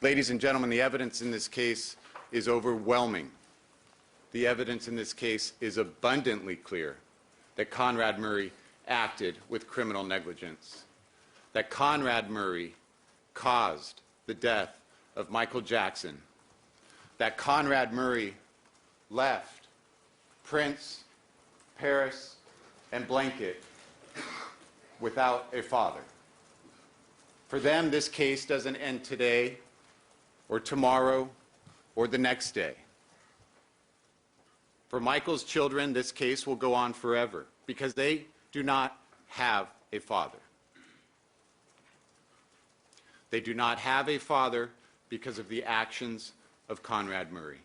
Ladies and gentlemen, the evidence in this case is overwhelming. The evidence in this case is abundantly clear that Conrad Murray acted with criminal negligence, that Conrad Murray caused the death of Michael Jackson, that Conrad Murray left Prince, Paris, and Blanket without a father. For them, this case doesn't end today or tomorrow or the next day. For Michael's children, this case will go on forever because they do not have a father. They do not have a father because of the actions of Conrad Murray.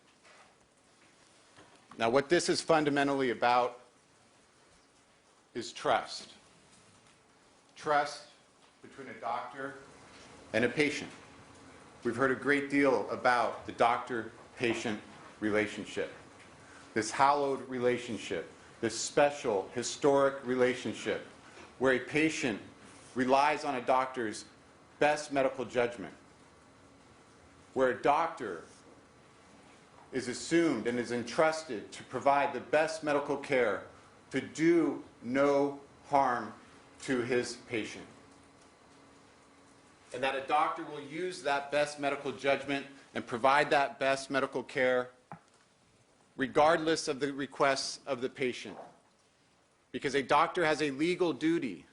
Now, what this is fundamentally about is trust. Trust between a doctor and a patient. We've heard a great deal about the doctor-patient relationship, this hallowed relationship, this special, historic relationship where a patient relies on a doctor's best medical judgment, where a doctor is assumed and is entrusted to provide the best medical care to do no harm to his patient. And that a doctor will use that best medical judgment and provide that best medical care regardless of the requests of the patient. Because a doctor has a legal duty,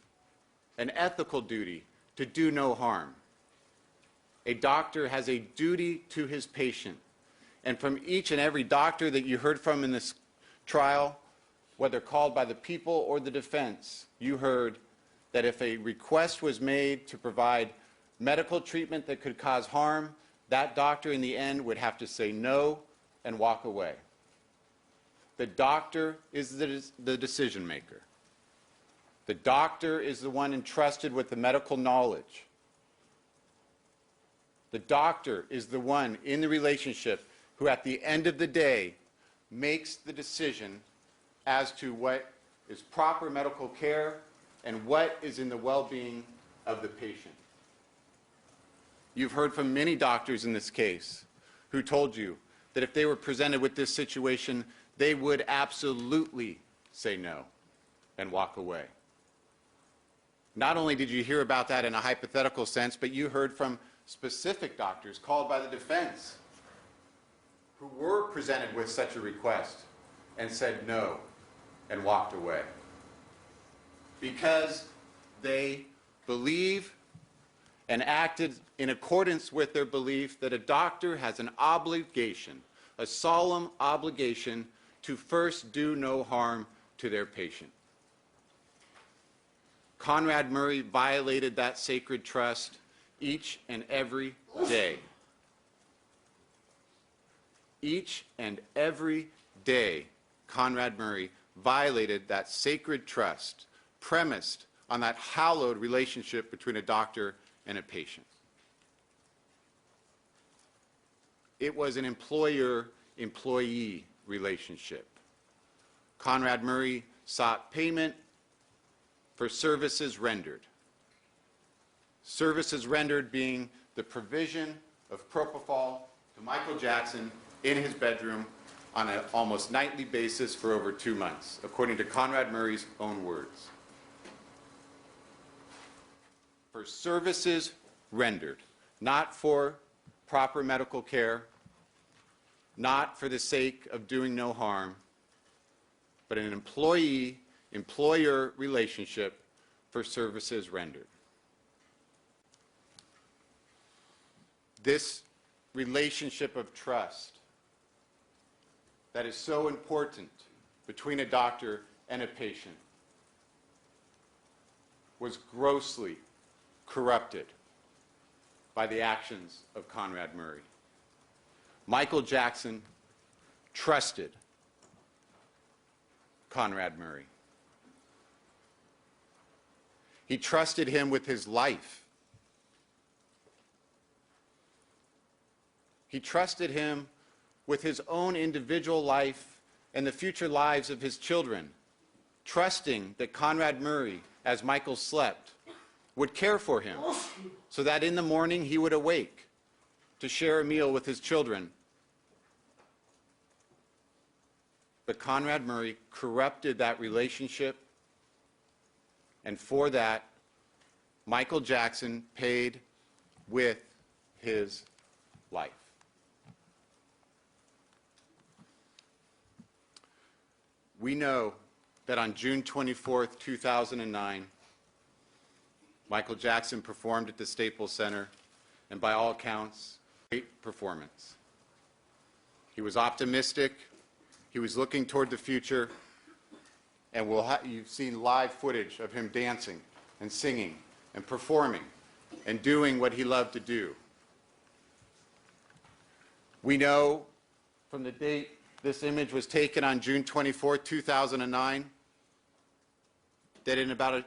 an ethical duty, to do no harm. A doctor has a duty to his patient. And from each and every doctor that you heard from in this trial, whether called by the people or the defense, you heard that if a request was made to provide medical treatment that could cause harm, that doctor in the end would have to say no and walk away. The doctor is the decision maker. The doctor is the one entrusted with the medical knowledge. The doctor is the one in the relationship who at the end of the day makes the decision as to what is proper medical care and what is in the well-being of the patient. You've heard from many doctors in this case who told you that if they were presented with this situation, they would absolutely say no and walk away. Not only did you hear about that in a hypothetical sense, but you heard from specific doctors called by the defense who were presented with such a request and said no and walked away. Because they believe and acted in accordance with their belief that a doctor has an obligation, a solemn obligation, to first do no harm to their patient. Conrad Murray violated that sacred trust each and every day. Each and every day, Conrad Murray violated that sacred trust premised on that hallowed relationship between a doctor and a patient. It was an employer-employee relationship. Conrad Murray sought payment for services rendered. Services rendered being the provision of propofol to Michael Jackson in his bedroom on an almost nightly basis for over 2 months, according to Conrad Murray's own words. For services rendered, not for proper medical care, not for the sake of doing no harm, but an employee-employer relationship for services rendered. This relationship of trust that is so important between a doctor and a patient was grossly corrupted by the actions of Conrad Murray. Michael Jackson trusted Conrad Murray. He trusted him with his life. He trusted him with his own individual life and the future lives of his children, trusting that Conrad Murray, as Michael slept, would care for him so that in the morning he would awake to share a meal with his children. But Conrad Murray corrupted that relationship, and for that, Michael Jackson paid with his life. We know that on June 24th, 2009, Michael Jackson performed at the Staples Center, and by all accounts, great performance. He was optimistic, he was looking toward the future, and you've seen live footage of him dancing and singing and performing and doing what he loved to do. We know from the date this image was taken on June 24, 2009, that in about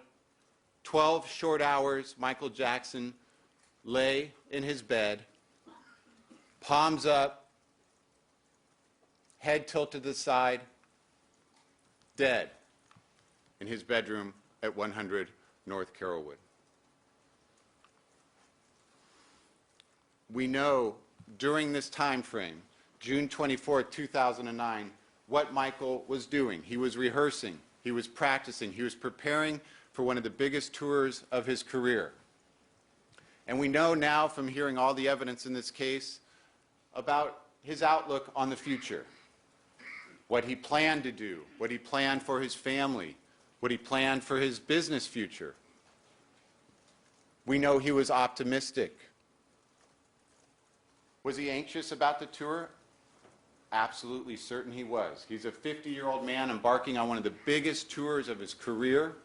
12 short hours, Michael Jackson lay in his bed, palms up, head tilted to the side, dead in his bedroom at 100 North Carrollwood. We know during this time frame, June 24, 2009, what Michael was doing. He was rehearsing, he was practicing, he was preparing for one of the biggest tours of his career. And we know now from hearing all the evidence in this case about his outlook on the future, what he planned to do, what he planned for his family, what he planned for his business future. We know he was optimistic. Was he anxious about the tour? Absolutely certain he was. He's a 50-year-old man embarking on one of the biggest tours of his career,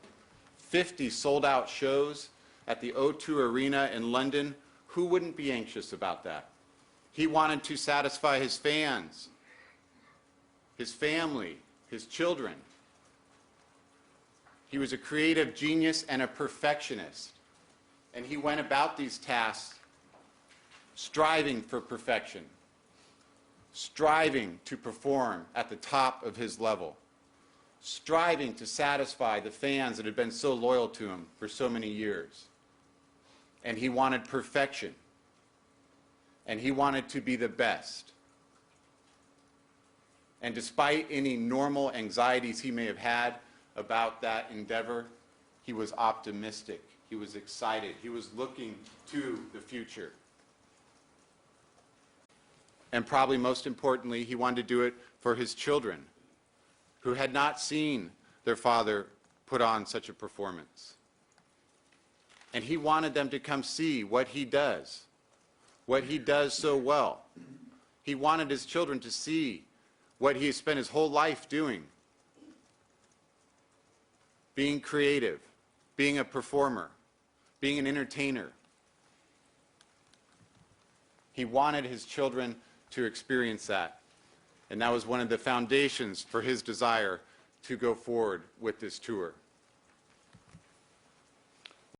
50 sold-out shows at the O2 Arena in London. Who wouldn't be anxious about that? He wanted to satisfy his fans, his family, his children. He was a creative genius and a perfectionist, and he went about these tasks striving for perfection, striving to perform at the top of his level, striving to satisfy the fans that had been so loyal to him for so many years. And he wanted perfection, and he wanted to be the best. And despite any normal anxieties he may have had about that endeavor, he was optimistic, he was excited, he was looking to the future. And probably most importantly, he wanted to do it for his children, who had not seen their father put on such a performance. And he wanted them to come see what he does so well. He wanted his children to see what he has spent his whole life doing, being creative, being a performer, being an entertainer. He wanted his children to experience that. And that was one of the foundations for his desire to go forward with this tour.